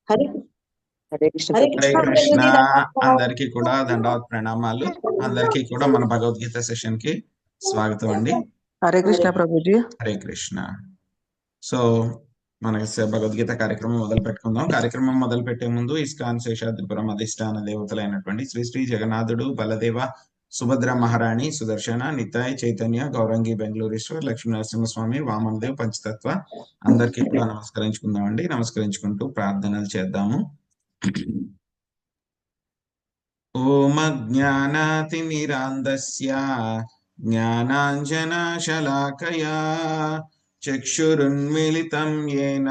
హరే హరే కృష్ణ హరే ప్రభు. హరే కృష్ణ కృష్ణ. ప్రభుజీ అందరికీ కూడా దండవత్ ప్రణామాలు. అందరికీ కూడా మన భగవద్గీత సెషన్ కి స్వాగతం అండి. హరే కృష్ణ ప్రభుజీ. హరే కృష్ణ. సో మనకి భగవద్గీత కార్యక్రమం మొదలు పెట్టుకుందాం. కార్యక్రమం మొదలు పెట్టే ముందు ఇస్కాన్ శేషాద్రిపురం అధిష్టాన దేవతలైనటువంటి శ్రీ శ్రీ జగన్నాథుడు, బలదేవ, సుభద్ర మహారాణి, సుదర్శన, నితాయ్, చైతన్య, గౌరంగి, బెంగళూరేశ్వర్, లక్ష్మీ నరసింహస్వామి, వామనదేవ్, పంచతత్వ అందరికీ కూడా నమస్కరించుకుందాం అండి. నమస్కరించుకుంటూ ప్రార్థనలు చేద్దాము. ఓం అజ్ఞానాతిమిరాంధస్య జ్ఞానాంజనశలాకయా చక్షురున్మిళితం యేన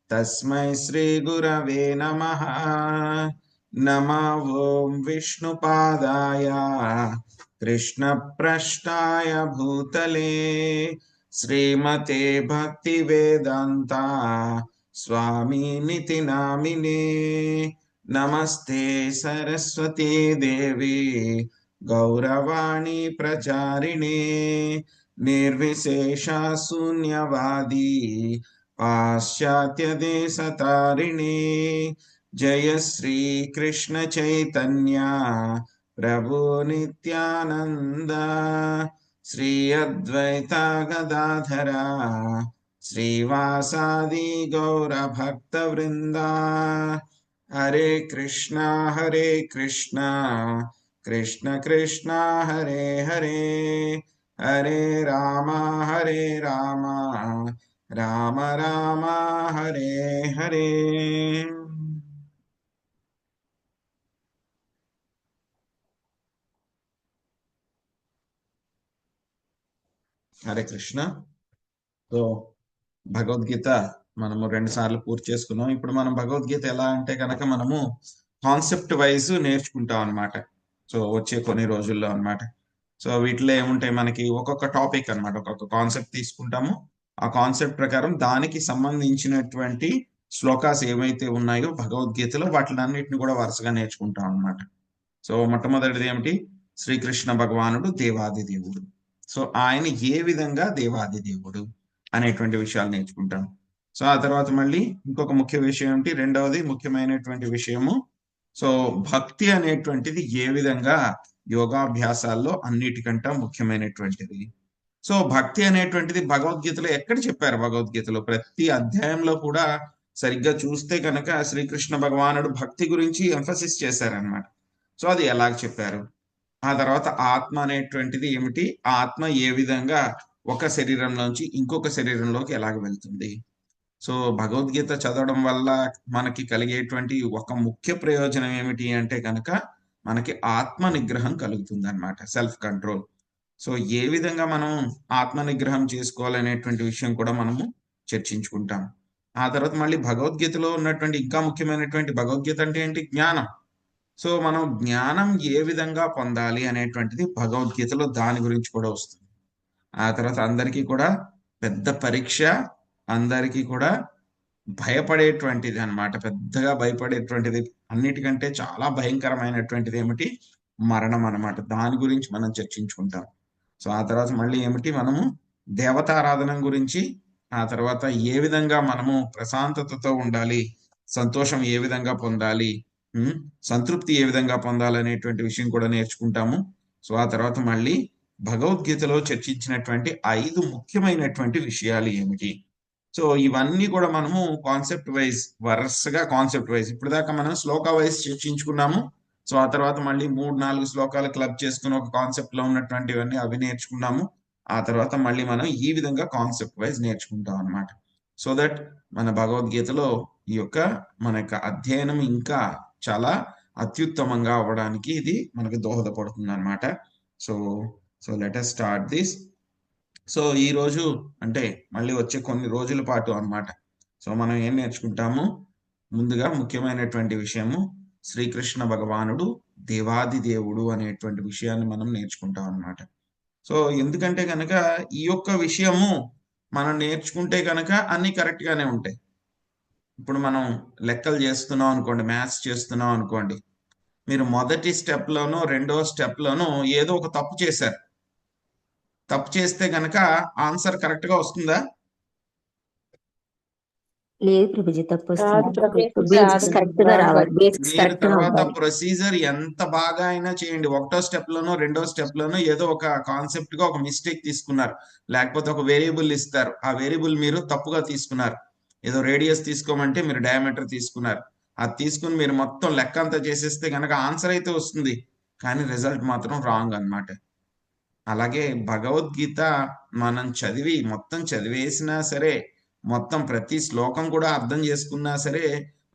తస్మై శ్రీ గురవే నమః. నమో ఓం విష్ణుపాదాయ కృష్ణప్రష్టాయ భూతలే శ్రీమతే భక్తివేదాంత స్వామినితి నామినే. నమస్తే సరస్వతీ దేవి గౌరవాణి ప్రచారిణే నిర్విశేష శూన్యవాది పాశ్చాత్య దేశతారిణే. జయ శ్రీ కృష్ణ చైతన్య ప్రభు నిత్యానంద శ్రీ అద్వైత గదాధర శ్రీవాసాది గౌర భక్త వృంద. హరే కృష్ణ కృష్ణ కృష్ణ హరే హరే, హరే రామ రామ రామ హరే హరే. హరే కృష్ణ. సో భగవద్గీత మనము 2 సార్లు పూర్తి చేసుకున్నాం. ఇప్పుడు మనం భగవద్గీత ఎలా అంటే కనుక మనము కాన్సెప్ట్ వైజ్ నేర్చుకుంటాం అనమాట. సో వచ్చే కొన్ని రోజుల్లో అనమాట. సో వీటిలో ఏముంటాయి, మనకి ఒక్కొక్క టాపిక్ అనమాట, ఒక్కొక్క కాన్సెప్ట్ తీసుకుంటాము. ఆ కాన్సెప్ట్ ప్రకారం దానికి సంబంధించినటువంటి శ్లోకాస్ ఏవైతే ఉన్నాయో భగవద్గీతలో వాటిలన్నిటిని కూడా వరుసగా నేర్చుకుంటాం అనమాట. సో మొట్టమొదటిది ఏమిటి, శ్రీకృష్ణ భగవానుడు దేవాది దేవుడు. సో ఆయన ఏ విధంగా దేవాది దేవుడు అనేటువంటి విషయాలు నేర్చుకుంటాం. సో ఆ తర్వాత మళ్ళీ ఇంకొక ముఖ్య విషయం ఏమిటి, రెండవది ముఖ్యమైనటువంటి విషయము, సో భక్తి అనేటువంటిది ఏ విధంగా యోగాభ్యాసాల్లో అన్నిటికంటే ముఖ్యమైనటువంటిది. సో భక్తి అనేటువంటిది భగవద్గీతలో ఎక్కడ చెప్పారు, భగవద్గీతలో ప్రతి అధ్యాయంలో కూడా సరిగ్గా చూస్తే కనుక శ్రీకృష్ణ భగవానుడు భక్తి గురించి ఎంఫసిస్ చేశారనమాట. సో అది ఎలాగ చెప్పారు. ఆ తర్వాత ఆత్మ అనేటువంటిది ఏమిటి, ఆత్మ ఏ విధంగా ఒక శరీరంలోంచి ఇంకొక శరీరంలోకి ఎలాగ వెళ్తుంది. సో భగవద్గీత చదవడం వల్ల మనకి కలిగేటువంటి ఒక ముఖ్య ప్రయోజనం ఏమిటి అంటే కనుక మనకి ఆత్మ నిగ్రహం కలుగుతుంది అనమాట, సెల్ఫ్ కంట్రోల్. సో ఏ విధంగా మనం ఆత్మ నిగ్రహం చేసుకోవాలనేటువంటి విషయం కూడా మనము చర్చించుకుంటాం. ఆ తర్వాత మళ్ళీ భగవద్గీతలో ఉన్నటువంటి ఇంకా ముఖ్యమైనటువంటి, భగవద్గీత అంటే ఏంటి, జ్ఞానం. సో మనం జ్ఞానం ఏ విధంగా పొందాలి అనేటువంటిది భగవద్గీతలో దాని గురించి కూడా వస్తుంది. ఆ తర్వాత అందరికీ కూడా పెద్ద పరీక్ష, అందరికీ కూడా భయపడేటువంటిది అన్నమాట, పెద్దగా భయపడేటువంటిది, అన్నిటికంటే చాలా భయంకరమైనటువంటిది ఏమిటి, మరణం అన్నమాట. దాని గురించి మనం చర్చించుకుంటాం. సో ఆ తర్వాత మళ్ళీ ఏమిటి, మనము దేవతారాధన గురించి, ఆ తర్వాత ఏ విధంగా మనము ప్రశాంతతతో ఉండాలి, సంతోషం ఏ విధంగా పొందాలి, సంతృప్తి ఏ విధంగా పొందాలనేటువంటి విషయం కూడా నేర్చుకుంటాము. సో ఆ తర్వాత మళ్ళీ భగవద్గీతలో చర్చించినటువంటి 5 ముఖ్యమైనటువంటి విషయాలు ఏమిటి. సో ఇవన్నీ కూడా మనము కాన్సెప్ట్ వైజ్, వరుసగా కాన్సెప్ట్ వైజ్, ఇప్పుడు దాకా మనం శ్లోక వైజ్ చర్చించుకున్నాము. సో ఆ తర్వాత మళ్ళీ 3-4 శ్లోకాలు క్లబ్ చేసుకుని ఒక కాన్సెప్ట్ లో ఉన్నటువంటివన్నీ అవి నేర్చుకున్నాము. ఆ తర్వాత మళ్ళీ మనం ఈ విధంగా కాన్సెప్ట్ వైజ్ నేర్చుకుంటాం అనమాట. సో దట్ మన భగవద్గీతలో ఈ యొక్క మన యొక్క అధ్యయనం ఇంకా చాలా అత్యుత్తమంగా అవ్వడానికి ఇది మనకి దోహదపడుతుంది అనమాట. So so let us start this. So ఈ రోజు అంటే మళ్ళీ వచ్చే కొన్ని రోజుల పాటు అన్నమాట. సో మనం ఏం నేర్చుకుంటాము, ముందుగా ముఖ్యమైనటువంటి విషయము శ్రీకృష్ణ భగవానుడు దేవాది దేవుడు అనేటువంటి విషయాన్ని మనం నేర్చుకుంటాం అన్నమాట. సో ఎందుకంటే కనుక ఈ యొక్క విషయము మనం నేర్చుకుంటే కనుక అన్ని కరెక్ట్ గానే ఉంటాయి. ఇప్పుడు మనం లెక్కలు చేస్తున్నాం అనుకోండి, మ్యాథ్స్ చేస్తున్నాం అనుకోండి, మీరు మొదటి స్టెప్ లోనో రెండో స్టెప్ లోనో ఏదో ఒక తప్పు చేశారు. తప్పు చేస్తే గనక ఆన్సర్ కరెక్ట్ గా వస్తుందా? లేదు ప్రభుజీ, తప్పు వస్తుంది. బేసిక్స్ బేసిక్స్ కరెక్ట్ గా రావాలి. రావాలి. బేసిక్స్ మీరు కరెక్ట్ గా తర్వాత అవ్వాలి. ప్రొసీజర్ ఎంత బాగా అయినా చేయండి, ఒకటో స్టెప్ లోనో రెండో స్టెప్ లోనో ఏదో ఒక కాన్సెప్ట్ గా ఒక మిస్టేక్ తీసుకున్నారు, లేకపోతే ఒక వేరియబుల్ ఇస్తారు, ఆ వేరియబుల్ మీరు తప్పుగా తీసుకున్నారు. ఏదో రేడియస్ తీసుకోమంటే మీరు డయామీటర్ తీసుకున్నారు, అది తీసుకుని మీరు మొత్తం లెక్క అంతా చేసేస్తే కనుక ఆన్సర్ అయితే వస్తుంది, కానీ రిజల్ట్ మాత్రం రాంగ్ అన్నమాట. అలాగే భగవద్గీత మనం చదివి మొత్తం చదివేసినా సరే, మొత్తం ప్రతి శ్లోకం కూడా అర్థం చేసుకున్నా సరే,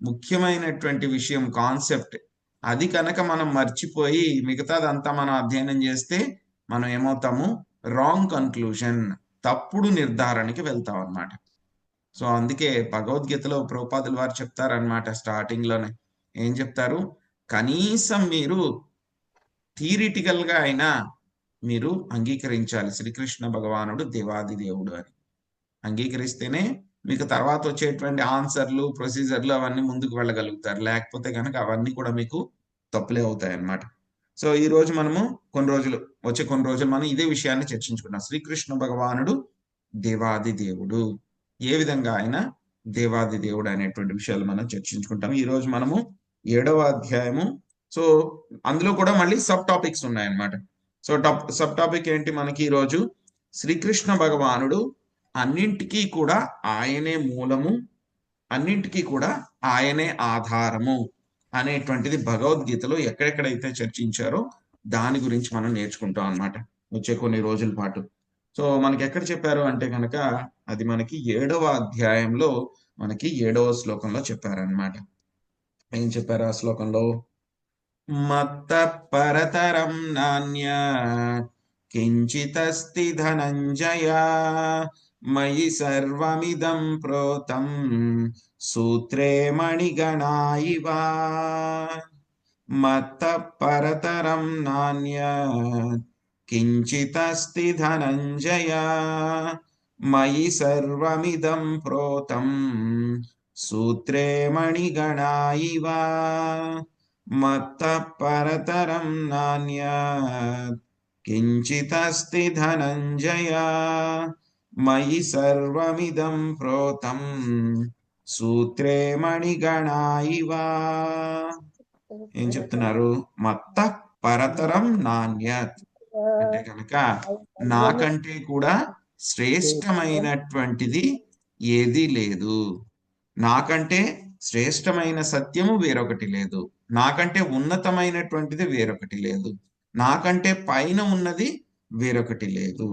ముఖ్యమైనటువంటి విషయం కాన్సెప్ట్ అది కనుక మనం మర్చిపోయి మిగతాదంతా మనం అధ్యయనం చేస్తే మనం ఏమవుతాము, రాంగ్ కన్క్లూజన్, తప్పుడు నిర్ధారణకి వెళ్తాం అన్నమాట. సో అందుకే భగవద్గీతలో ప్రభుపాదుల వారు చెప్తారనమాట, స్టార్టింగ్ లోనే ఏం చెప్తారు, కనీసం మీరు థియరిటికల్ గా అయినా మీరు అంగీకరించాలి శ్రీకృష్ణ భగవానుడు దేవాది దేవుడు అని. అంగీకరిస్తేనే మీకు తర్వాత వచ్చేటువంటి ఆన్సర్లు ప్రొసీజర్లు అవన్నీ ముందుకు వెళ్ళగలుగుతారు, లేకపోతే కనుక అవన్నీ కూడా మీకు తప్పులే అవుతాయి అన్నమాట. సో ఈ రోజు మనము వచ్చే కొన్ని రోజులు మనం ఇదే విషయాన్ని చర్చించుకున్నాం. శ్రీకృష్ణ భగవానుడు దేవాది దేవుడు, ఏ విధంగా ఆయన దేవాది దేవుడు అనేటువంటి విషయాలు మనం చర్చించుకుంటాం. ఈ రోజు మనము 7వ అధ్యాయము. సో అందులో కూడా మళ్ళీ సబ్ టాపిక్స్ ఉన్నాయన్నమాట. సో సబ్ టాపిక్ ఏంటి మనకి ఈ రోజు, శ్రీకృష్ణ భగవానుడు అన్నింటికీ కూడా ఆయనే మూలము, అన్నింటికీ కూడా ఆయనే ఆధారము అనేటువంటిది భగవద్గీతలో ఎక్కడెక్కడైతే చర్చించారో దాని గురించి మనం నేర్చుకుంటాం అన్నమాట వచ్చే కొన్ని రోజుల పాటు. సో మనకి ఎక్కడ చెప్పారు అంటే కనుక అది మనకి 7వ అధ్యాయంలో మనకి 7వ శ్లోకంలో చెప్పారనమాట. ఏం చెప్పారు ఆ శ్లోకంలో, మత్త పరతరం నాన్య కించితస్తి ధనంజయ మయి సర్వమిదం ప్రోతం సూత్రే మణిగణా ఇవ. మత్త పరతరం నాన్య కించితస్తి ధనంజయ మయి సర్వమిదం ప్రోతం సూత్రే మణిగణా ఇవ. మత్త పరతరం నాన్యత్ కించితస్తి ధనంజయ మయి సర్వమిదం ప్రోతం సూత్రే మణిగణా ఇవ. ఏం చెప్తున్నారు, మత్త పరతరం నాన్యత్ అంటే కనుక నాకంటే కూడా శ్రేష్టమైనటువంటిది ఏదీ లేదు, నాకంటే శ్రేష్టమైన సత్యము వేరొకటి లేదు, నాకంటే ఉన్నతమైనటువంటిది వేరొకటి లేదు, నాకంటే పైన ఉన్నది వేరొకటి లేదు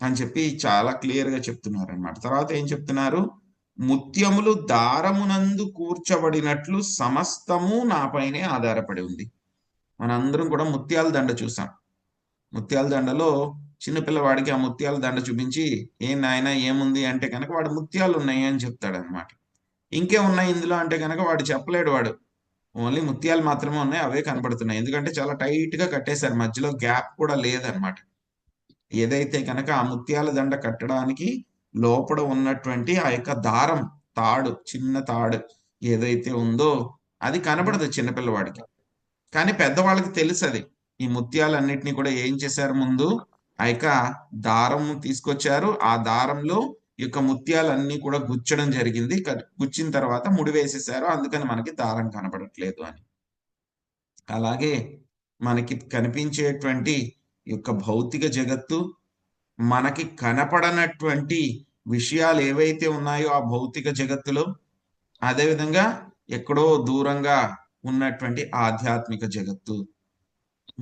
అని చెప్పి చాలా క్లియర్ గా చెప్తున్నారు అన్నమాట. తర్వాత ఏం చెప్తున్నారు, ముత్యములు దారమునందు కూర్చబడినట్లు సమస్తము నాపైనే ఆధారపడి ఉంది. మనందరం కూడా ముత్యాల దండ చూసాం. ముత్యాల దండలో చిన్నపిల్లవాడికి ఆ ముత్యాల దండ చూపించి ఏం నాయన ఏముంది అంటే కనుక వాడు ముత్యాలు ఉన్నాయి అని చెప్తాడు అనమాట. ఇంకే ఉన్నాయి ఇందులో అంటే కనుక వాడు చెప్పలేడు, వాడు ఓన్లీ ముత్యాలు మాత్రమే ఉన్నాయి, అవే కనబడుతున్నాయి. ఎందుకంటే చాలా టైట్ గా కట్టేశారు, మధ్యలో గ్యాప్ కూడా లేదనమాట. ఏదైతే కనుక ఆ ముత్యాల దండ కట్టడానికి లోపల ఉన్నటువంటి ఆ యొక్క దారం, తాడు, చిన్న తాడు ఏదైతే ఉందో అది కనబడదు చిన్నపిల్లవాడికి, కానీ పెద్దవాళ్ళకి తెలుసు అది. ఈ ముత్యాలన్నిటినీ కూడా ఏం చేశారు, ముందు ఆ యొక్క దారం తీసుకొచ్చారు, ఆ దారంలో ఈ యొక్క ముత్యాలన్నీ కూడా గుచ్చడం జరిగింది, గుచ్చిన తర్వాత ముడి వేసేసారు, అందుకని మనకి దారం కనబడట్లేదు అని. అలాగే మనకి కనిపించేటువంటి యొక్క భౌతిక జగత్తు, మనకి కనపడనటువంటి విషయాలు ఏవైతే ఉన్నాయో ఆ భౌతిక జగత్తులో, అదేవిధంగా ఎక్కడో దూరంగా ఉన్నటువంటి ఆధ్యాత్మిక జగత్తు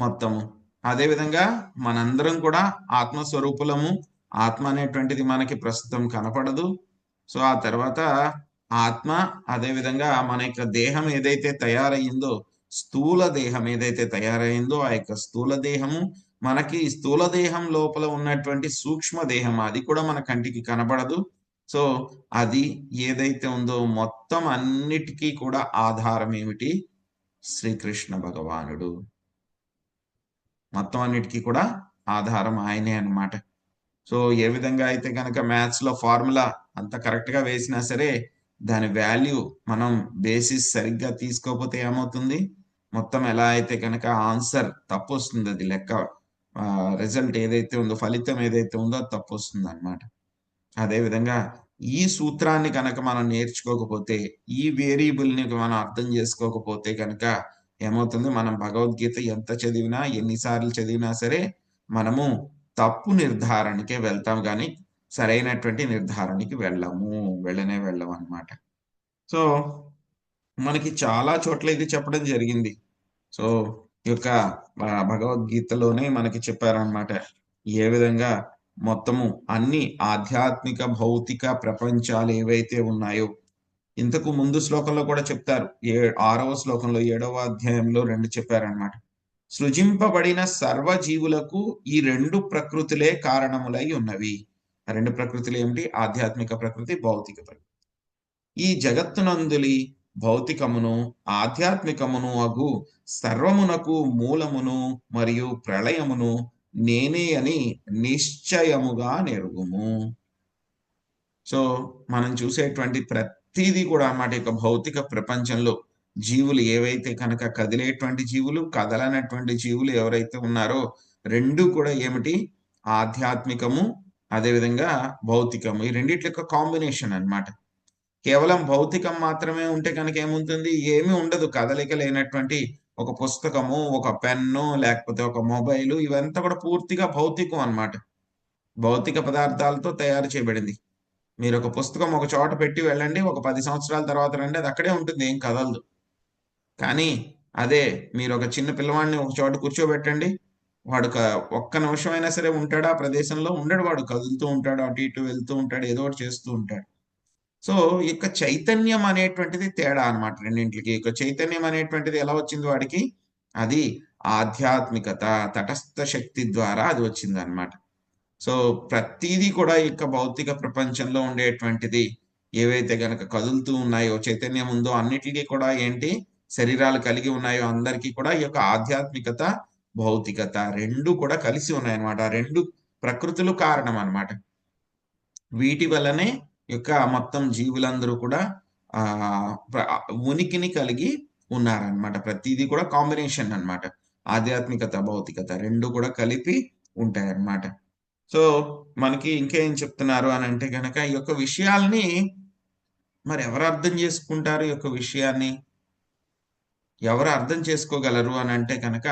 మొత్తము, అదేవిధంగా మనందరం కూడా ఆత్మస్వరూపులము. ఆత్మ అనేటువంటిది మనకి ప్రస్తుతం కనపడదు. సో ఆ తర్వాత ఆత్మ, అదేవిధంగా మన యొక్క దేహం ఏదైతే తయారయ్యిందో, స్థూల దేహం ఏదైతే తయారైందో ఆ యొక్క స్థూల దేహము, మనకి స్థూల దేహం లోపల ఉన్నటువంటి సూక్ష్మ దేహం అది కూడా మన కంటికి కనబడదు. సో అది ఏదైతే ఉందో మొత్తం అన్నిటికీ కూడా ఆధారం ఏమిటి, శ్రీకృష్ణ భగవానుడు. మొత్తం అన్నిటికీ కూడా ఆధారం ఆయనే అన్నమాట. సో ఏ విధంగా అయితే కనుక మ్యాథ్స్ లో ఫార్ములా అంత కరెక్ట్ గా వేసినా సరే దాని వాల్యూ మనం బేసిస్ సరిగ్గా తీసుకోకపోతే ఏమవుతుంది, మొత్తం ఎలా అయితే కనుక ఆన్సర్ తప్పు వస్తుంది, అది లెక్క రిజల్ట్ ఏదైతే ఉందో, ఫలితం ఏదైతే ఉందో అది తప్పు వస్తుంది అనమాట. అదేవిధంగా ఈ సూత్రాన్ని కనుక మనం నేర్చుకోకపోతే, ఈ వేరియబుల్ని మనం అర్థం చేసుకోకపోతే కనుక ఏమవుతుంది, మనం భగవద్గీత ఎంత చదివినా, ఎన్నిసార్లు చదివినా సరే మనము తప్పు నిర్ధారణకే వెళ్తాం కానీ సరైనటువంటి నిర్ధారణకి వెళ్ళము అనమాట. సో మనకి చాలా చోట్ల ఇది చెప్పడం జరిగింది. సో ఈ యొక్క భగవద్గీతలోనే మనకి చెప్పారనమాట, ఏ విధంగా మొత్తము అన్ని ఆధ్యాత్మిక భౌతిక ప్రపంచాలు ఏవైతే ఉన్నాయో, ఇంతకు ముందు శ్లోకంలో కూడా చెప్తారు, 6వ శ్లోకంలో 7వ అధ్యాయంలో 2 చెప్పారనమాట. సృజింపబడిన సర్వజీవులకు ఈ 2 ప్రకృతులే కారణములై ఉన్నవి. ఆ 2 ప్రకృతులు ఏమిటి? ఆధ్యాత్మిక ప్రకృతి, భౌతిక ప్రకృతి. ఈ జగత్తునందులి భౌతికమును ఆధ్యాత్మికమును అగు సర్వమునకు మూలమును మరియు ప్రళయమును నేనే అని నిశ్చయముగా నెరుగుము. సో మనం చూసేటువంటి ప్రతిదీ కూడా అన్నమాట యొక్క భౌతిక ప్రపంచంలో జీవులు ఏవైతే కనుక కదిలేటువంటి జీవులు, కదలనటువంటి జీవులు ఎవరైతే ఉన్నారో, 2 కూడా ఏమిటి? ఆధ్యాత్మికము, అదేవిధంగా భౌతికము. ఈ రెండిట్ల యొక్క కాంబినేషన్ అన్నమాట. కేవలం భౌతికం మాత్రమే ఉంటే కనుక ఏముంటుంది? ఏమీ ఉండదు. కదలిక లేనటువంటి ఒక పుస్తకము, ఒక పెన్ను, లేకపోతే ఒక మొబైలు, ఇవంతా కూడా పూర్తిగా భౌతికం అన్నమాట. భౌతిక పదార్థాలతో తయారు చేయబడింది. మీరు ఒక పుస్తకం ఒక చోట పెట్టి వెళ్ళండి, ఒక 10 సంవత్సరాల తర్వాత రండి, అది అక్కడే ఉంటుంది, ఏం కదలదు. కానీ అదే మీరు ఒక చిన్న పిల్లవాడిని ఒక చోట కూర్చోబెట్టండి, వాడు ఒక్క నిమిషం అయినా సరే ఉంటాడా ఆ ప్రదేశంలో? ఉండడు. వాడు కదులుతూ ఉంటాడు, అటు ఇటు వెళ్తూ ఉంటాడు, ఏదో ఒకటి చేస్తూ ఉంటాడు. సో ఈ యొక్క చైతన్యం అనేటువంటిది తేడా అన్నమాట రెండింటికి. ఈ యొక్క చైతన్యం అనేటువంటిది ఎలా వచ్చింది వాడికి? అది ఆధ్యాత్మికత, తటస్థ శక్తి ద్వారా అది వచ్చింది అన్నమాట. సో ప్రతిదీ కూడా ఈ యొక్క భౌతిక ప్రపంచంలో ఉండేటువంటిది ఏవైతే గనక కదులుతూ ఉన్నాయో, చైతన్యం ఉందో, అన్నిటికీ కూడా ఏంటి? శరీరాలు కలిగి ఉన్నాయో అందరికీ కూడా ఈ యొక్క ఆధ్యాత్మికత, భౌతికత 2 కూడా కలిసి ఉన్నాయన్నమాట. 2 ప్రకృతులు కారణం అన్నమాట. వీటి వల్లనే యొక్క మొత్తం జీవులందరూ కూడా ఉనికిని కలిగి ఉన్నారనమాట. ప్రతిదీ కూడా కాంబినేషన్ అన్నమాట. ఆధ్యాత్మికత, భౌతికత 2 కూడా కలిపి ఉంటాయన్నమాట. సో మనకి ఇంకేం చెప్తున్నారు అని అంటే గనక, ఈ యొక్క విషయాల్ని మరి ఎవరు అర్థం చేసుకుంటారు? ఈ యొక్క విషయాన్ని ఎవరు అర్థం చేసుకోగలరు అని అంటే కనుక,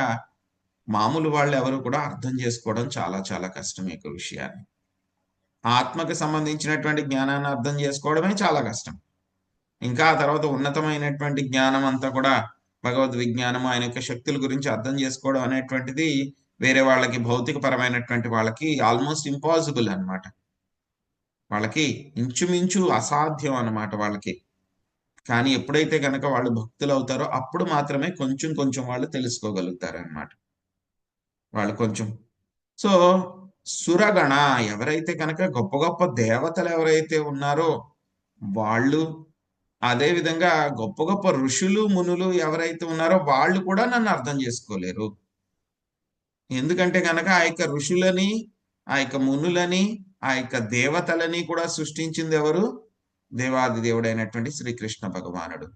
మామూలు వాళ్ళు ఎవరు కూడా అర్థం చేసుకోవడం చాలా చాలా కష్టం ఈ యొక్క విషయాన్ని. ఆత్మకి సంబంధించినటువంటి జ్ఞానాన్ని అర్థం చేసుకోవడమే చాలా కష్టం. ఇంకా ఆ తర్వాత ఉన్నతమైనటువంటి జ్ఞానం అంతా కూడా భగవద్ విజ్ఞానం, ఆయన యొక్క శక్తుల గురించి అర్థం చేసుకోవడం అనేటువంటిది వేరే వాళ్ళకి, భౌతిక పరమైనటువంటి వాళ్ళకి ఆల్మోస్ట్ ఇంపాసిబుల్ అన్నమాట. వాళ్ళకి ఇంచుమించు అసాధ్యం అన్నమాట వాళ్ళకి. కానీ ఎప్పుడైతే కనుక వాళ్ళు భక్తులు అవుతారో అప్పుడు మాత్రమే కొంచెం కొంచెం వాళ్ళు తెలుసుకోగలుగుతారు అన్నమాట. వాళ్ళు కొంచెం. సో సురగణ ఎవరైతే కనుక గొప్ప గొప్ప దేవతలు ఎవరైతే ఉన్నారో వాళ్ళు, అదే విధంగా గొప్ప గొప్ప ఋషులు, మునులు ఎవరైతే ఉన్నారో వాళ్ళు కూడా నన్ను అర్థం చేసుకోలేరు. ఎందుకంటే కనుక ఆ యొక్క ఋషులని, ఆ యొక్క మునులని, ఆ యొక్క దేవతలని కూడా సృష్టించింది ఎవరు? దేవాది దేవుడైనటువంటి శ్రీకృష్ణ భగవానుడు.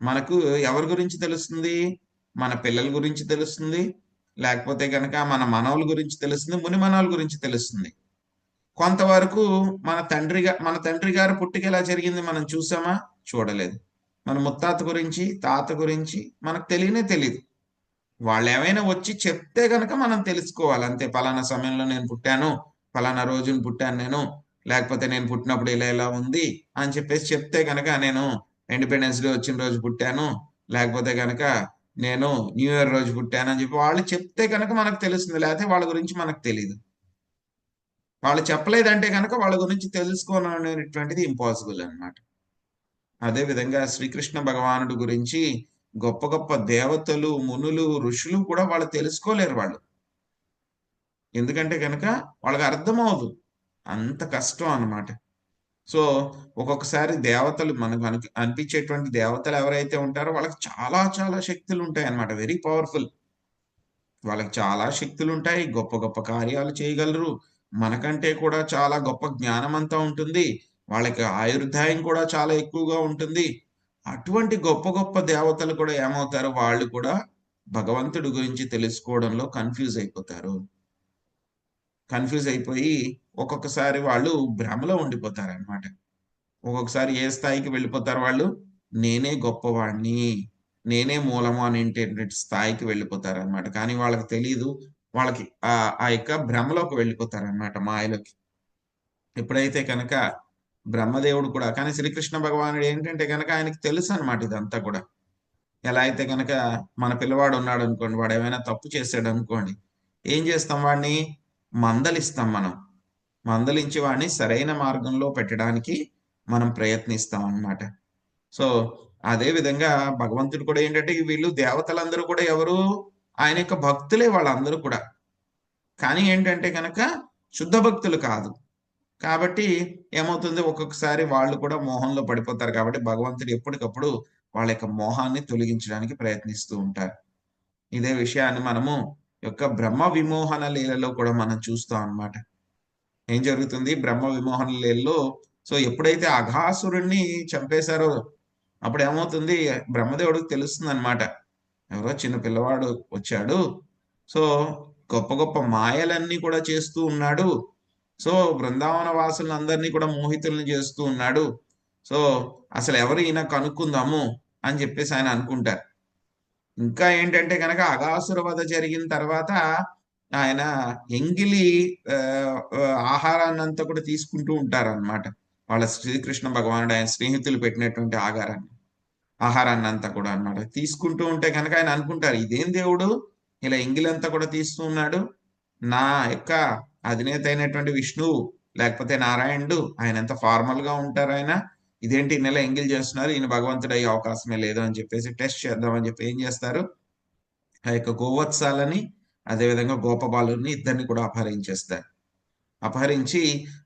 మనకు ఎవరి గురించి తెలుస్తుంది? మన పిల్లల గురించి తెలుస్తుంది, లేకపోతే కనుక మన మనవల గురించి తెలుస్తుంది, ముని మనవల గురించి తెలుస్తుంది. కొంతవరకు మన తండ్రి గారు పుట్టుక ఎలా జరిగింది మనం చూసామా? చూడలేదు. మన ముత్తాత గురించి, తాత గురించి మనకు తెలియదు. వాళ్ళు ఏమైనా వచ్చి చెప్తే గనక మనం తెలుసుకోవాలి అంతే. పలానా సమయంలో నేను పుట్టాను, పలానా రోజున పుట్టాను నేను, లేకపోతే నేను పుట్టినప్పుడు ఇలా ఇలా ఉంది అని చెప్పేసి చెప్తే గనక, నేను ఇండిపెండెన్స్ డే వచ్చిన రోజు పుట్టాను, లేకపోతే గనక నేను న్యూ ఇయర్ రోజు పుట్టాను అని చెప్పి వాళ్ళు చెప్తే కనుక మనకు తెలుస్తుంది. లేకపోతే వాళ్ళ గురించి మనకు తెలియదు. వాళ్ళు చెప్పలేదంటే కనుక వాళ్ళ గురించి తెలుసుకోవడం అనేటువంటిది ఇంపాసిబుల్ అన్నమాట. అదే విధంగా శ్రీకృష్ణ భగవానుడు గురించి గొప్ప గొప్ప దేవతలు, మునులు, ఋషులు కూడా వాళ్ళు తెలుసుకోలేరు వాళ్ళు. ఎందుకంటే కనుక వాళ్ళకి అర్థమవదు, అంత కష్టం అన్నమాట. సో ఒక్కొక్కసారి దేవతలు మనకు అనిపించేటువంటి దేవతలు ఎవరైతే ఉంటారో వాళ్ళకి చాలా చాలా శక్తులు ఉంటాయి అన్నమాట. Very powerful. వాళ్ళకి చాలా శక్తులు ఉంటాయి, గొప్ప గొప్ప కార్యాలు చేయగలరు. మనకంటే కూడా చాలా గొప్ప జ్ఞానం అంతా ఉంటుంది. వాళ్ళకి ఆయుర్దాయం కూడా చాలా ఎక్కువగా ఉంటుంది. అటువంటి గొప్ప గొప్ప దేవతలు కూడా ఏమవుతారు? వాళ్ళు కూడా భగవంతుడి గురించి తెలుసుకోవడంలో కన్ఫ్యూజ్ అయిపోతారు. కన్ఫ్యూజ్ అయిపోయి ఒక్కొక్కసారి వాళ్ళు భ్రమలో ఉండిపోతారన్నమాట. ఒక్కొక్కసారి ఏ స్థాయికి వెళ్ళిపోతారు వాళ్ళు, నేనే గొప్పవాడిని, నేనే మూలము అనేటటువంటి స్థాయికి వెళ్ళిపోతారన్నమాట. కానీ వాళ్ళకి తెలీదు. వాళ్ళకి ఆ యొక్క భ్రమలోకి వెళ్ళిపోతారన్నమాట, మాయలోకి. ఎప్పుడైతే కనుక బ్రహ్మదేవుడు కూడా, కానీ శ్రీకృష్ణ భగవానుడు ఏంటంటే కనుక ఆయనకి తెలుసు అనమాట ఇదంతా కూడా. ఎలా అయితే కనుక మన పిల్లవాడు ఉన్నాడు అనుకోండి, వాడు ఏమైనా తప్పు చేశాడు అనుకోండి, ఏం చేస్తాం, వాడిని మందలిస్తాం మనం. మందలించి వాడిని సరైన మార్గంలో పెట్టడానికి మనం ప్రయత్నిస్తాం అన్నమాట. సో అదే విధంగా భగవంతుడు కూడా ఏంటంటే, వీళ్ళు దేవతలందరూ కూడా ఎవరు, ఆయన యొక్క భక్తులే వాళ్ళందరూ కూడా. కానీ ఏంటంటే కనుక శుద్ధ భక్తులు కాదు. కాబట్టి ఏమవుతుంది, ఒక్కొక్కసారి వాళ్ళు కూడా మోహంలో పడిపోతారు. కాబట్టి భగవంతుడు ఎప్పటికప్పుడు వాళ్ళ యొక్క మోహాన్ని తొలగించడానికి ప్రయత్నిస్తూ ఉంటారు. ఇదే విషయాన్ని మనము యొక్క బ్రహ్మ విమోహన లీలలో కూడా మనం చూస్తాం అన్నమాట. ఏం జరుగుతుంది బ్రహ్మ విమోహన లీలలో? సో ఎప్పుడైతే అఘాసురుణ్ణి చంపేశారో అప్పుడు ఏమవుతుంది, బ్రహ్మదేవుడికి తెలుస్తుంది అనమాట, ఎవరో చిన్న పిల్లవాడు వచ్చాడు, సో గొప్ప గొప్ప మాయలన్నీ కూడా చేస్తూ ఉన్నాడు, సో బృందావన వాసులందరినీ కూడా మోహితుల్ని చేస్తూ ఉన్నాడు, సో అసలు ఎవరు ఈయన కనుక్కుందాము అని చెప్పేసి ఆయన అనుకుంటారు. ఇంకా ఏంటంటే కనుక అఘాసుర వధ జరిగిన తర్వాత ఆయన ఎంగిలి ఆహారాన్ని అంతా కూడా తీసుకుంటూ ఉంటారన్నమాట. వాళ్ళ శ్రీకృష్ణ భగవానుడు ఆయన స్నేహితులు పెట్టినటువంటి ఆహారాన్ని అంతా కూడా అన్నమాట తీసుకుంటూ ఉంటే కనుక ఆయన అనుకుంటారు, ఇదేం దేవుడు ఇలా ఎంగిలంతా కూడా తీస్తూ ఉన్నాడు, నా యొక్క అధినేత అయినటువంటి విష్ణువు లేకపోతే నారాయణుడు, ఆయన ఎంత ఫార్మల్ గా ఉంటారు, ఆయన ఇదేంటి నెల ఎంగిల్ చేస్తున్నారు, ఈయన భగవంతుడు అయ్యే అవకాశమే లేదు అని చెప్పేసి టెస్ట్ చేద్దామని చెప్పి ఏం చేస్తారు, ఆ యొక్క గోవత్సాలని అదేవిధంగా గోపబాలుని ఇద్దరిని కూడా అపహరించేస్తారు. అపహరించి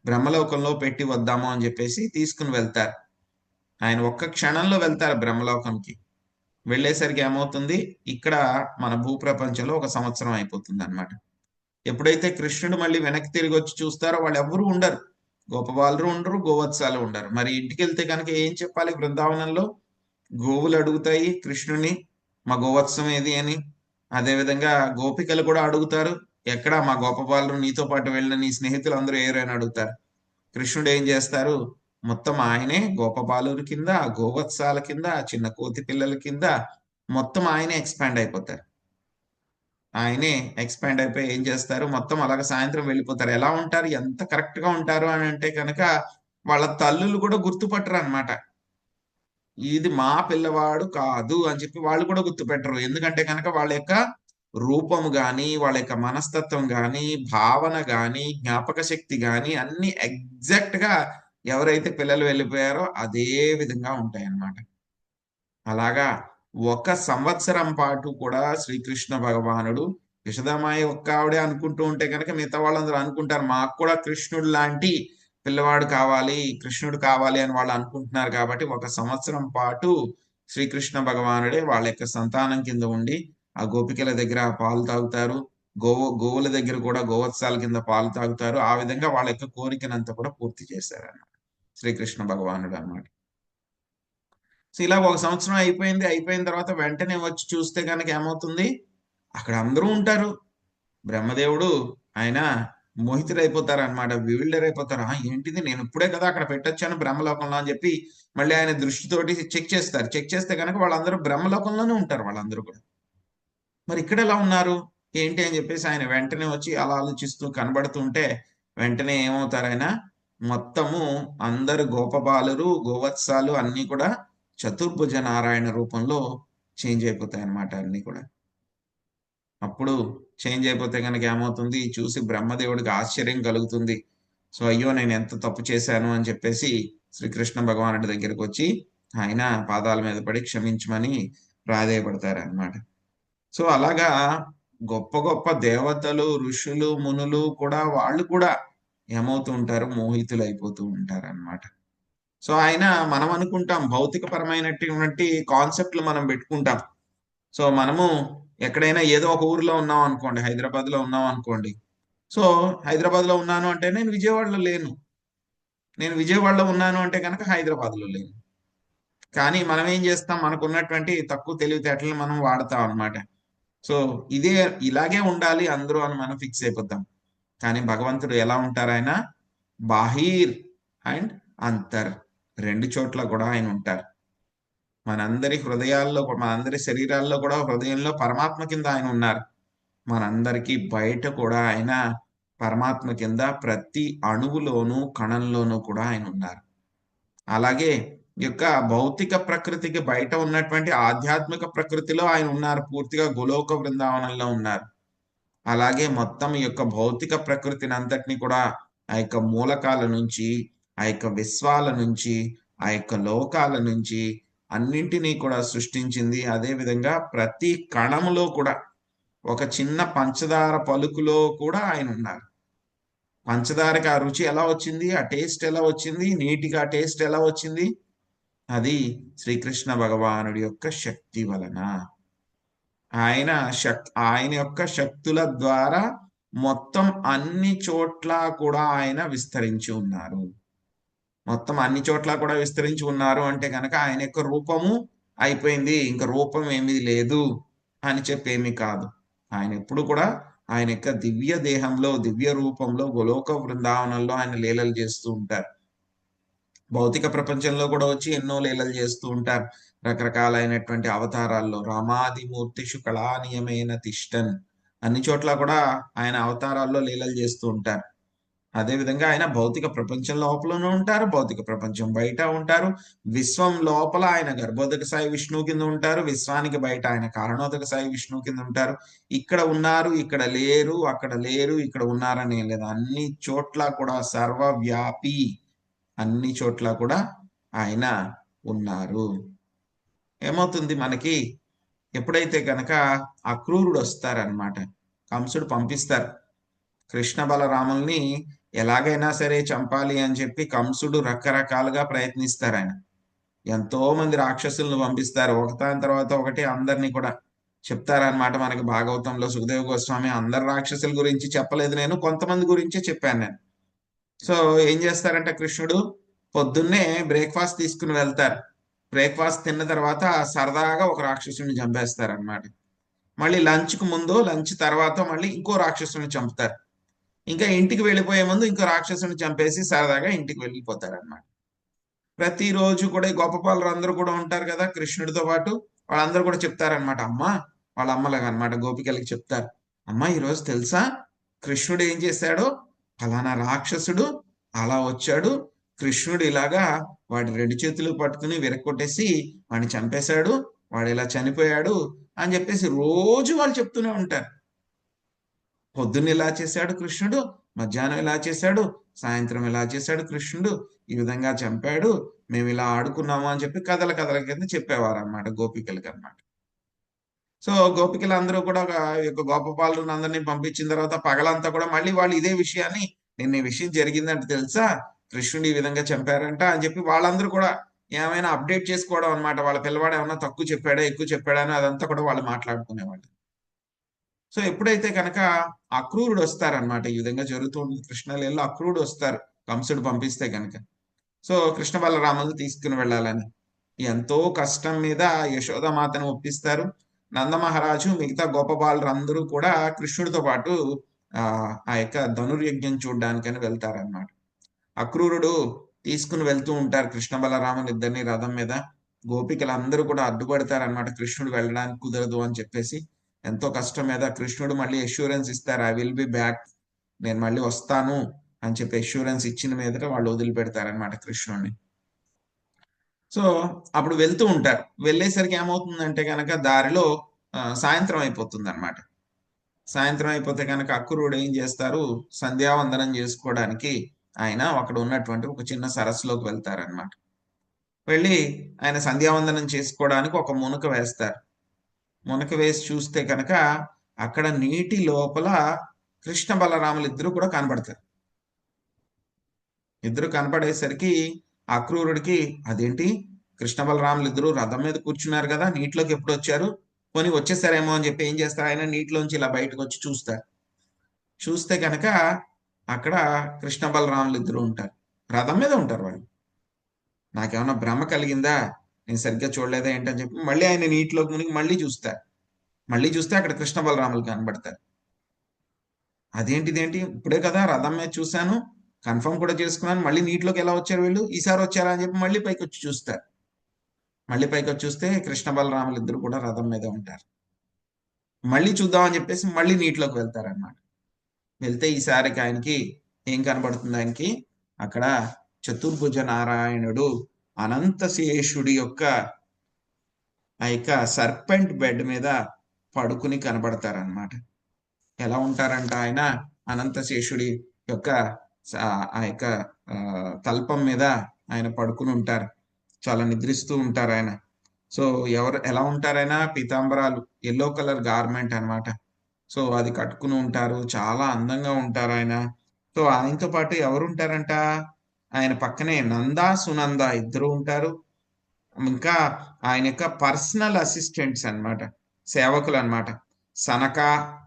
బ్రహ్మలోకంలో పెట్టి వద్దాము అని చెప్పేసి తీసుకుని వెళ్తారు. ఆయన ఒక్క క్షణంలో వెళ్తారు బ్రహ్మలోకంకి. వెళ్ళేసరికి ఏమవుతుంది, ఇక్కడ మన భూప్రపంచంలో 1 సంవత్సరం అయిపోతుంది అనమాట. ఎప్పుడైతే కృష్ణుడు మళ్ళీ వెనక్కి తిరిగి వచ్చి చూస్తారో వాళ్ళు ఎవరు ఉండరు, గోపబాలురు ఉండరు, గోవత్సాలు ఉండరు. మరి ఇంటికి వెళ్తే కనుక ఏం చెప్పాలి, బృందావనంలో గోవులు అడుగుతాయి కృష్ణుని, మా గోవత్సం ఏది అని. అదేవిధంగా గోపికలు కూడా అడుగుతారు, ఎక్కడ మా గోపబాలురు, నీతో పాటు వెళ్ళిన నీ స్నేహితులు అందరూ ఏరు అని అడుగుతారు. కృష్ణుడు ఏం చేస్తారు, మొత్తం ఆయనే గోపబాలురు కింద, గోవత్సాల కింద, చిన్న కోతి పిల్లల కింద మొత్తం ఆయనే ఎక్స్పాండ్ అయిపోతారు. ఆయనే ఎక్స్పాండ్ అయిపోయి ఏం చేస్తారు, మొత్తం అలాగ సాయంత్రం వెళ్ళిపోతారు. ఎలా ఉంటారు, ఎంత కరెక్ట్ గా ఉంటారు అని అంటే కనుక వాళ్ళ తల్లులు కూడా గుర్తుపట్టరు అనమాట. ఇది మా పిల్లవాడు కాదు అని చెప్పి వాళ్ళు కూడా గుర్తుపెట్టరు. ఎందుకంటే కనుక వాళ్ళ యొక్క రూపము గాని, వాళ్ళ యొక్క మనస్తత్వం గాని, భావన గాని, జ్ఞాపక శక్తి గాని అన్ని ఎగ్జాక్ట్ గా ఎవరైతే పిల్లలు వెళ్ళిపోయారో అదే విధంగా ఉంటాయి అన్నమాట. అలాగా 1 సంవత్సరం పాటు కూడా శ్రీకృష్ణ భగవానుడు, యశోదామాయ ఒక్క ఆవిడే అనుకుంటూ ఉంటే కనుక మిగతా వాళ్ళందరూ అనుకుంటారు, మాకు కూడా కృష్ణుడు లాంటి పిల్లవాడు కావాలి, కృష్ణుడు కావాలి అని వాళ్ళు అనుకుంటున్నారు. కాబట్టి 1 సంవత్సరం పాటు శ్రీకృష్ణ భగవానుడే వాళ్ళ యొక్క సంతానం కింద ఉండి ఆ గోపికల దగ్గర పాలు తాగుతారు, గోవుల దగ్గర కూడా గోవత్సాల కింద పాలు తాగుతారు. ఆ విధంగా వాళ్ళ యొక్క కోరికనంతా కూడా పూర్తి చేశారు అన్నమాట శ్రీకృష్ణ భగవానుడు అన్నమాట. సో ఇలా 1 సంవత్సరం అయిపోయింది. అయిపోయిన తర్వాత వెంటనే వచ్చి చూస్తే కనుక ఏమవుతుంది, అక్కడ అందరూ ఉంటారు. బ్రహ్మదేవుడు ఆయన మోహితుడైపోతారు అనమాట, బివిల్డర్ అయిపోతారు. ఏంటిది, నేను ఇప్పుడే కదా అక్కడ పెట్టొచ్చాను బ్రహ్మలోకంలో అని చెప్పి మళ్ళీ ఆయన దృష్టితోటి చెక్ చేస్తారు. చెక్ చేస్తే కనుక వాళ్ళందరూ బ్రహ్మలోకంలోనే ఉంటారు వాళ్ళందరూ కూడా. మరి ఇక్కడ ఎలా ఉన్నారు ఏంటి అని చెప్పేసి ఆయన వెంటనే వచ్చి అలా ఆలోచిస్తూ కనబడుతుంటే వెంటనే ఏమవుతారు, ఆయన మొత్తము అందరు గోపబాలురు, గోవత్సాలు అన్ని కూడా చతుర్భుజ నారాయణ రూపంలో చేంజ్ అయిపోతాయి అన్నమాట అన్ని కూడా. అప్పుడు చేంజ్ అయిపోతే కనుక ఏమవుతుంది, చూసి బ్రహ్మదేవుడికి ఆశ్చర్యం కలుగుతుంది. సో అయ్యో నేను ఎంత తప్పు చేశాను అని చెప్పేసి శ్రీకృష్ణ భగవానుడి దగ్గరికి వచ్చి ఆయన పాదాల మీద పడి క్షమించమని ప్రాధేయపడతారు అన్నమాట. సో అలాగా గొప్ప గొప్ప దేవతలు, ఋషులు, మునులు కూడా వాళ్ళు కూడా ఏమవుతూ ఉంటారు, మోహితులు అయిపోతూ ఉంటారు అన్నమాట. సో ఆయన మనం అనుకుంటాం భౌతిక పరమైనటువంటి కాన్సెప్ట్లు మనం పెట్టుకుంటాం. సో మనము ఎక్కడైనా ఏదో ఒక ఊర్లో ఉన్నాం అనుకోండి, హైదరాబాద్ లో ఉన్నాం అనుకోండి, సో హైదరాబాద్ లో ఉన్నాను అంటే నేను విజయవాడలో లేను, నేను విజయవాడలో ఉన్నాను అంటే కనుక హైదరాబాద్ లో లేను. కానీ మనం ఏం చేస్తాం, మనకున్నటువంటి తక్కువ తెలివితేటలను మనం వాడతాం అన్నమాట. సో ఇదే ఇలాగే ఉండాలి అందరూ అని మనం ఫిక్స్ అయిపోతాం. కానీ భగవంతుడు ఎలా ఉంటారు? ఆయన బాహీర్ అండ్ అంతర్, రెండు చోట్ల కూడా ఆయన ఉంటారు. మనందరి హృదయాల్లో, మనందరి శరీరాల్లో కూడా, హృదయంలో పరమాత్మ కింద ఆయన ఉన్నారు. మనందరికీ బయట కూడా ఆయన పరమాత్మ కింద ప్రతి అణువులోనూ కణంలోనూ కూడా ఆయన ఉన్నారు. అలాగే ఈ యొక్క భౌతిక ప్రకృతికి బయట ఉన్నటువంటి ఆధ్యాత్మిక ప్రకృతిలో ఆయన ఉన్నారు. పూర్తిగా గోలోక బృందావనంలో ఉన్నారు. అలాగే మొత్తం ఈ యొక్క భౌతిక ప్రకృతిని అంతటిని కూడా ఆ యొక్క మూలకాల నుంచి, ఆ యొక్క విశ్వాల నుంచి, ఆ యొక్క లోకాల నుంచి అన్నింటినీ కూడా సృష్టించింది. అదే విధంగా ప్రతి కణములో కూడా, ఒక చిన్న పంచదార పలుకులో కూడా ఆయన ఉన్నారు. పంచదారకి ఆ రుచి ఎలా వచ్చింది? ఆ టేస్ట్ ఎలా వచ్చింది? నీటికి ఆ టేస్ట్ ఎలా వచ్చింది? అది శ్రీకృష్ణ భగవానుడి యొక్క శక్తి వలన. ఆయన యొక్క శక్తుల ద్వారా మొత్తం అన్ని చోట్ల కూడా ఆయన విస్తరించి ఉన్నారు. మొత్తం అన్ని చోట్ల కూడా విస్తరించి ఉన్నారు అంటే కనుక ఆయన యొక్క రూపము అయిపోయింది, ఇంకా రూపం ఏమీ లేదు అని చెప్పేమీ కాదు. ఆయన ఎప్పుడు కూడా ఆయన యొక్క దివ్య దేహంలో, దివ్య రూపంలో, గోలోక బృందావనంలో ఆయన లీలలు చేస్తూ ఉంటారు. భౌతిక ప్రపంచంలో కూడా వచ్చి ఎన్నో లీలలు చేస్తూ ఉంటారు, రకరకాలైనటువంటి అవతారాల్లో. రామాదిమూర్తిషు కళానియమైన తిష్టన్, అన్ని చోట్ల కూడా ఆయన అవతారాల్లో లీలలు చేస్తూ ఉంటారు. అదేవిధంగా ఆయన భౌతిక ప్రపంచం లోపలనే ఉంటారు, భౌతిక ప్రపంచం బయట ఉంటారు. విశ్వం లోపల ఆయన గర్భోదక సాయి విష్ణువు కింద ఉంటారు, విశ్వానికి బయట ఆయన కారణోదక సాయి విష్ణువు కింద ఉంటారు. ఇక్కడ ఉన్నారు, ఇక్కడ లేరు, అక్కడ లేరు, ఇక్కడ ఉన్నారని ఏం లేదు. అన్ని చోట్ల కూడా సర్వవ్యాపి, అన్ని చోట్ల కూడా ఆయన ఉన్నారు. ఏమవుతుంది మనకి? ఎప్పుడైతే కనుక అక్రూరుడు వస్తారనమాట, కంసుడు పంపిస్తారు కృష్ణ బలరాముల్ని ఎలాగైనా సరే చంపాలి అని చెప్పి కంసుడు రకరకాలుగా ప్రయత్నిస్తారు. ఆయన ఎంతో మంది రాక్షసులను పంపిస్తారు, ఒకదాని తర్వాత ఒకటి అందరినీ కూడా చెప్తారనమాట. మనకి భాగవతంలో సుఖదేవ గోస్వామి అందరు రాక్షసుల గురించి చెప్పలేదు, నేను కొంతమంది గురించే చెప్పాను నేను. సో ఏం చేస్తారంటే కృష్ణుడు పొద్దున్నే బ్రేక్ఫాస్ట్ తీసుకుని వెళ్తారు. బ్రేక్ఫాస్ట్ తిన్న తర్వాత సరదాగా ఒక రాక్షసుని చంపేస్తారనమాట. మళ్ళీ లంచ్కు ముందు, లంచ్ తర్వాత మళ్ళీ ఇంకో రాక్షసుని చంపుతారు. ఇంకా ఇంటికి వెళ్ళిపోయే ముందు ఇంకో రాక్షసుని చంపేసి సరదాగా ఇంటికి వెళ్ళిపోతారు అనమాట. ప్రతిరోజు కూడా ఈ గోపపాలు అందరూ కూడా ఉంటారు కదా కృష్ణుడితో పాటు, వాళ్ళందరూ కూడా చెప్తారనమాట. అమ్మ, వాళ్ళ అమ్మలాగా అనమాట, గోపికలకి చెప్తారు. అమ్మ, ఈరోజు తెలుసా కృష్ణుడు ఏం చేశాడో? ఫలానా రాక్షసుడు అలా వచ్చాడు, కృష్ణుడు ఇలాగా వాడి రెండు చేతులు పట్టుకుని విరక్కొట్టేసి వాడిని చంపేశాడు, వాడు ఇలా చనిపోయాడు అని చెప్పేసి రోజు వాళ్ళు చెప్తూనే ఉంటారు. పొద్దున్న ఇలా చేశాడు కృష్ణుడు, మధ్యాహ్నం ఇలా చేశాడు, సాయంత్రం ఇలా చేశాడు కృష్ణుడు, ఈ విధంగా చంపాడు, మేము ఇలా ఆడుకున్నాము అని చెప్పి కథల కథల కింద చెప్పేవారు అనమాట గోపికలకి అనమాట. సో గోపికలు అందరూ కూడా గోపపాలను అందరినీ పంపించిన తర్వాత పగలంతా కూడా మళ్ళీ వాళ్ళు ఇదే విషయాన్ని, నిన్న ఈ విషయం జరిగిందంటే తెలుసా, కృష్ణుడు ఈ విధంగా చంపారంట అని చెప్పి వాళ్ళందరూ కూడా ఏమైనా అప్డేట్ చేసుకోవడం అనమాట. వాళ్ళ పిల్లవాడు ఏమన్నా తక్కువ చెప్పాడా, ఎక్కువ చెప్పాడా అని అదంతా కూడా వాళ్ళు మాట్లాడుకునేవాళ్ళు. సో ఎప్పుడైతే కనుక అక్రూరుడు వస్తారనమాట, ఈ విధంగా జరుగుతుంది కృష్ణలీలలో, అక్రూరుడు వస్తారు కంసుడు పంపిస్తే కనుక. సో కృష్ణ బలరాములు తీసుకుని వెళ్ళాలని ఎంతో కష్టం మీద యశోదామాతను ఒప్పిస్తారు. నందమహారాజు, మిగతా గోపబాలురు అందరూ కూడా కృష్ణుడితో పాటు ఆ యొక్క ధనుర్యజ్ఞం చూడడానికని వెళ్తారనమాట. అక్రూరుడు తీసుకుని వెళ్తూ ఉంటారు కృష్ణ బలరాములు ఇద్దరిని రథం మీద. గోపికలు అందరూ కూడా అడ్డుపడతారనమాట, కృష్ణుడు వెళ్ళడానికి కుదరదు అని చెప్పేసి. ఎంతో కష్టం మీద కృష్ణుడు మళ్ళీ అష్యూరెన్స్ ఇస్తారు, ఐ విల్ బి బ్యాక్, నేను మళ్ళీ వస్తాను అని చెప్పి అష్యూరెన్స్ ఇచ్చిన మీదట వాళ్ళు వదిలిపెడతారనమాట కృష్ణుడిని. సో అప్పుడు వెళ్తూ ఉంటారు. వెళ్ళేసరికి ఏమవుతుందంటే కనుక దారిలో సాయంత్రం అయిపోతుంది అనమాట. సాయంత్రం అయిపోతే కనుక అక్రూరుడు ఏం చేస్తారు, సంధ్యావందనం చేసుకోవడానికి ఆయన అక్కడ ఉన్నటువంటి ఒక చిన్న సరస్సులోకి వెళ్తారనమాట. వెళ్ళి ఆయన సంధ్యావందనం చేసుకోవడానికి ఒక మునక వేస్తారు. మునక వేసి చూస్తే కనుక అక్కడ నీటి లోపల కృష్ణ బలరాములు ఇద్దరు కూడా కనబడతారు. ఇద్దరు కనపడేసరికి అక్రూరుడికి, అదేంటి కృష్ణ బలరాములు ఇద్దరు రథం మీద కూర్చున్నారు కదా, నీటిలోకి ఎప్పుడు వచ్చారు, కొని వచ్చేసారేమో అని చెప్పి ఏం చేస్తారు, ఆయన నీటిలోంచి ఇలా బయటకు వచ్చి చూస్తారు. చూస్తే కనుక అక్కడ కృష్ణ బలరాములు ఇద్దరు ఉంటారు, రథం మీద ఉంటారు వాళ్ళు. నాకేమన్నా భ్రమ కలిగిందా, నేను సరిగ్గా చూడలేదా ఏంటని చెప్పి మళ్ళీ ఆయన నీటిలోకి మునిగి మళ్ళీ చూస్తారు. మళ్ళీ చూస్తే అక్కడ కృష్ణ బలరాములు కనబడతారు. అదేంటిదేంటి ఇప్పుడే కదా రథం మీద చూశాను, కన్ఫర్మ్ కూడా చేసుకున్నాను, మళ్ళీ నీటిలోకి ఎలా వచ్చారు వీళ్ళు, ఈసారి వచ్చారా అని చెప్పి మళ్ళీ పైకి వచ్చి చూస్తారు. మళ్ళీ పైకి వచ్చి చూస్తే కృష్ణ బలరాములు ఇద్దరు కూడా రథం మీద ఉంటారు. మళ్ళీ చూద్దామని చెప్పేసి మళ్ళీ నీటిలోకి వెళ్తారనమాట. వెళ్తే ఈసారికి ఆయనకి ఏం కనబడుతుంది, ఆయనకి అక్కడ చతుర్భుజ నారాయణుడు అనంతశేషుడి యొక్క ఆ యొక్క సర్పెంట్ బెడ్ మీద పడుకుని కనబడతారనమాట. ఎలా ఉంటారంట ఆయన అనంతశేషుడి యొక్క ఆ యొక్క తల్పం మీద ఆయన పడుకుని ఉంటారు, చాలా నిద్రిస్తూ ఉంటారు ఆయన. సో ఎవరు ఎలా ఉంటారైనా పీతాంబరాలు, ఎల్లో కలర్ గార్మెంట్ అన్నమాట. సో అది కట్టుకుని ఉంటారు, చాలా అందంగా ఉంటారు ఆయన. సో ఆయనతో పాటు ఎవరు ఉంటారంట, ఆయన పక్కనే నందా సునంద ఇద్దరు ఉంటారు. ఇంకా ఆయన యొక్క పర్సనల్ అసిస్టెంట్స్ అన్నమాట, సేవకులు అన్నమాట. సనక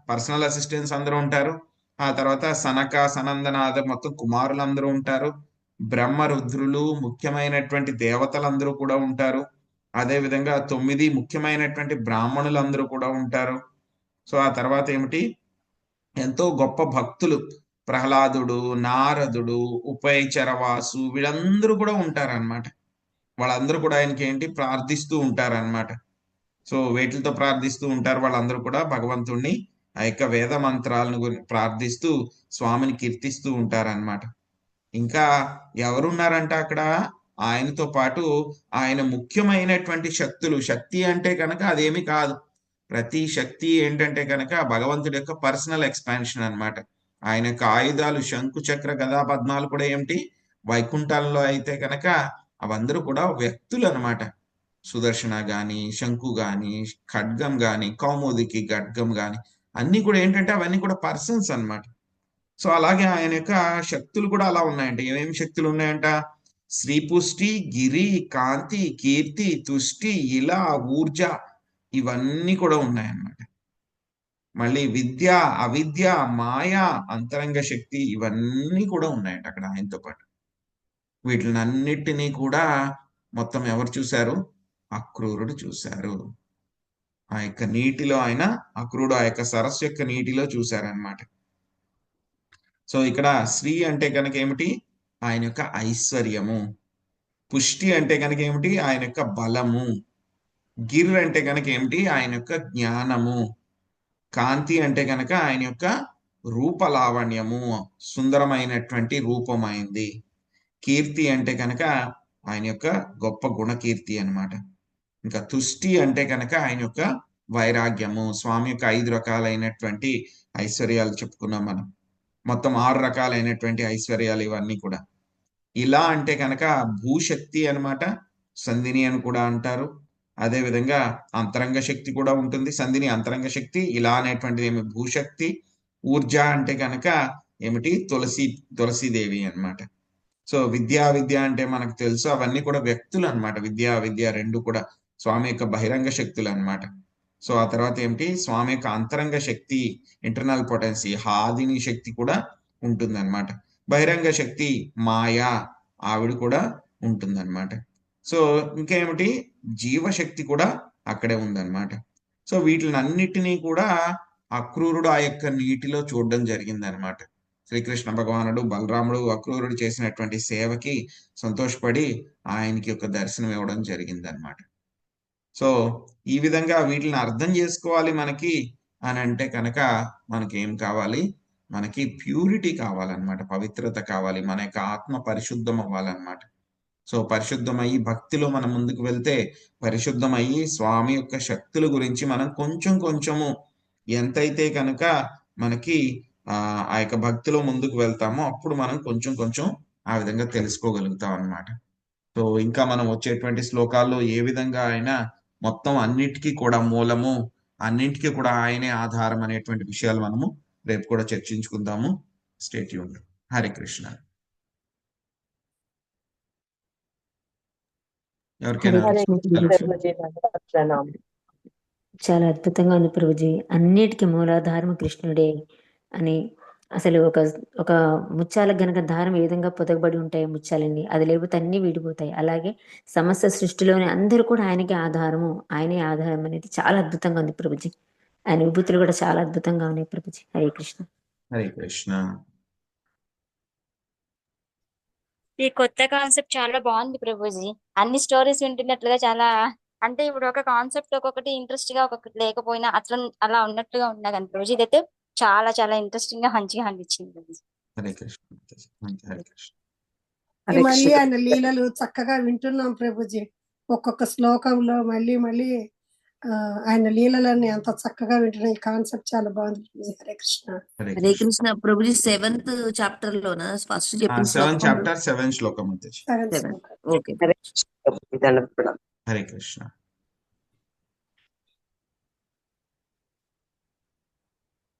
పర్సనల్ అసిస్టెంట్స్ అందరూ ఉంటారు. ఆ తర్వాత సనక సనందనాథ మొత్తం కుమారులు అందరూ ఉంటారు. బ్రహ్మ రుద్రులు ముఖ్యమైనటువంటి దేవతలందరూ కూడా ఉంటారు. అదే విధంగా 9 ముఖ్యమైనటువంటి బ్రాహ్మణులందరూ కూడా ఉంటారు. సో ఆ తర్వాత ఏమిటి, ఎంతో గొప్ప భక్తులు ప్రహ్లాదుడు, నారదుడు, ఉపైచరవాసు వీళ్ళందరూ కూడా ఉంటారన్నమాట. వాళ్ళందరూ కూడా ఆయనకి ఏంటి ప్రార్థిస్తూ ఉంటారన్నమాట. సో వేటితో ప్రార్థిస్తూ ఉంటారు వాళ్ళందరూ కూడా, భగవంతుణ్ణి ఆ యొక్క వేద మంత్రాలను ప్రార్థిస్తూ స్వామిని కీర్తిస్తూ ఉంటారన్నమాట. ఇంకా ఎవరున్నారంట అక్కడ ఆయనతో పాటు, ఆయన ముఖ్యమైనటువంటి శక్తులు, శక్తి అంటే కనుక అదేమి కాదు, ప్రతి శక్తి ఏంటంటే కనుక భగవంతుడి యొక్క పర్సనల్ ఎక్స్పాన్షన్ అన్నమాట. ఆయన యొక్క ఆయుధాలు శంకు చక్ర గదా పద్మాలు కూడా ఏమిటి, వైకుంఠంలో అయితే కనుక అవందరూ కూడా వ్యక్తులు అన్నమాట. సుదర్శన గాని, శంకు గాని, ఖడ్గం గాని, కౌముదికి ఖడ్గం గాని అన్ని కూడా ఏంటంటే అవన్నీ కూడా పర్సన్స్ అన్నమాట. సో అలాగే ఆయన యొక్క శక్తులు కూడా అలా ఉన్నాయంట. ఏమేమి శక్తులు ఉన్నాయంట, శ్రీపుష్టి, గిరి, కాంతి, కీర్తి, తుష్టి, ఇలా, ఊర్జ ఇవన్నీ కూడా ఉన్నాయన్నమాట. మళ్ళీ విద్య, అవిద్య, మాయ, అంతరంగ శక్తి ఇవన్నీ కూడా ఉన్నాయంట అక్కడ ఆయనతో పాటు. వీటినన్నిటినీ కూడా మొత్తం ఎవరు చూశారు, అక్రూరుడు చూశారు. ఆ యొక్క నీటిలో ఆయన, అక్రూరుడు ఆ యొక్క సరస్సు యొక్క నీటిలో చూశారనమాట. సో ఇక్కడ శ్రీ అంటే కనుక ఏమిటి, ఆయన యొక్క ఐశ్వర్యము. పుష్టి అంటే కనుక ఏమిటి, ఆయన యొక్క బలము. గిర్ అంటే కనుక ఏమిటి, ఆయన యొక్క జ్ఞానము. కాంతి అంటే కనుక ఆయన యొక్క రూపలావణ్యము, సుందరమైనటువంటి రూపమైంది. కీర్తి అంటే కనుక ఆయన యొక్క గొప్ప గుణకీర్తి అన్నమాట. ఇంకా తుష్టి అంటే కనుక ఆయన యొక్క వైరాగ్యము. స్వామి యొక్క 5 రకాలైనటువంటి ఐశ్వర్యాలు చెప్పుకున్నాం మనం. మొత్తం 6 రకాలైనటువంటి ఐశ్వర్యాలు ఇవన్నీ కూడా. ఇలా అంటే కనుక భూశక్తి అన్నమాట, సంధిని అని కూడా అంటారు. అదే విధంగా అంతరంగ శక్తి కూడా ఉంటుంది, సంధిని అంతరంగ శక్తి. ఇలా అనేటువంటిది ఏమి భూశక్తి. ఊర్జ అంటే కనుక ఏమిటి, తులసీదేవి అన్నమాట. సో విద్య అంటే మనకు తెలుసు, అవన్నీ కూడా వ్యక్తులు అన్నమాట. విద్య రెండు కూడా స్వామి యొక్క బహిరంగ శక్తులు అన్నమాట. సో ఆ తర్వాత ఏమిటి, స్వామి యొక్క అంతరంగ శక్తి, ఇంటర్నల్ పొటెన్సీ, హాదిని శక్తి కూడా ఉంటుందన్నమాట. బహిరంగ శక్తి మాయా, ఆవిడ కూడా ఉంటుందన్నమాట. సో ఇంకేమిటి, జీవశక్తి కూడా అక్కడే ఉందన్నమాట. సో వీటినన్నిటినీ కూడా అక్రూరుడు ఆ యొక్క నీటిలో చూడడం జరిగిందనమాట. శ్రీకృష్ణ భగవానుడు, బలరాముడు అక్రూరుడు చేసినటువంటి సేవకి సంతోషపడి ఆయనకి యొక్క దర్శనం ఇవ్వడం జరిగిందనమాట. సో ఈ విధంగా వీటిని అర్థం చేసుకోవాలి మనకి అని అంటే కనుక మనకి ఏం కావాలి, మనకి ప్యూరిటీ కావాలన్నమాట, పవిత్రత కావాలి, మన యొక్క ఆత్మ పరిశుద్ధం అవ్వాలన్నమాట. సో పరిశుద్ధమయ్యి భక్తిలో మనం ముందుకు వెళ్తే, పరిశుద్ధమయ్యి స్వామి యొక్క శక్తుల గురించి మనం కొంచెము ఎంతైతే కనుక మనకి ఆ యొక్క భక్తిలో ముందుకు వెళ్తామో అప్పుడు మనం కొంచెం ఆ విధంగా తెలుసుకోగలుగుతాం అన్నమాట. సో ఇంకా మనం వచ్చేటువంటి శ్లోకాల్లో ఏ విధంగా అయినా మొత్తం అన్నిటికీ కూడా మూలము, అన్నింటికీ కూడా ఆయనే ఆధారం అనేటువంటి విషయాలు మనము రేపు కూడా చర్చించుకుందాము. Stay tuned. హరే కృష్ణ. ఎవరికైనా హరే కృష్ణ ప్రభుజీ. చాలా అద్భుతంగా ఉంది ప్రభుజీ. అన్నిటికీ మూలాధారం కృష్ణుడే అని, అసలు ఒక ముత్యాల గనక దారం ఏ విధంగా పొదగబడి ఉంటాయి ముత్యాలన్నీ, అది లేకపోతే అన్ని విడిపోతాయి. అలాగే సమస్త సృష్టిలోని అందరూ కూడా ఆయనకి ఆధారము, ఆయనే ఆధారం అనేది చాలా అద్భుతంగా ఉంది ప్రభుజీ. ఆయన విభూతులు కూడా చాలా అద్భుతంగా ఉన్నాయి ప్రభుజీ. హరే కృష్ణ. హరే కృష్ణ. ఈ కొత్త కాన్సెప్ట్ చాలా బాగుంది ప్రభుజీ. అన్ని స్టోరీస్ వింటున్నట్లుగా చాలా, అంటే ఇప్పుడు ఒక కాన్సెప్ట్ ఒక్కొక్కటి ఇంట్రెస్ట్ గా ఒక్కొక్కటి లేకపోయినా అట్లా అలా ఉన్నట్టుగా ఉన్నా కానీ ప్రభుజీ ఇదైతే చాలా చాలా ఇంట్రెస్టింగ్ గా మంచిగా అనిపించింది ప్రభుజీ. హరే కృష్ణ. హరే కృష్ణ. హరే మళ్ళీ కృష్ణ. ఆయన లీలలు చక్కగా వింటున్నాం ప్రభుజీ. ఒక్కొక్క శ్లోకంలో మళ్ళీ మళ్ళీ ఆయన లీలలన్నీ అంత చక్కగా వింటున్నాం. ఈ కాన్సెప్ట్ చాలా బాగుంది ప్రభుజీ. హరే కృష్ణ. హరే హరే కృష్ణ. కృష్ణ ప్రభుజీ. 7th చాప్టర్ లోన ఫస్ట్ చెప్పిన 7th శ్లోకం చాప్టర్ 7th శ్లోకం వచ్చేసి. సెవెన్ 7. శ్లోకం. ఓకే. హరే కృష్ణ ప్రభుజీ. దండం కూడా. హరే కృష్ణ.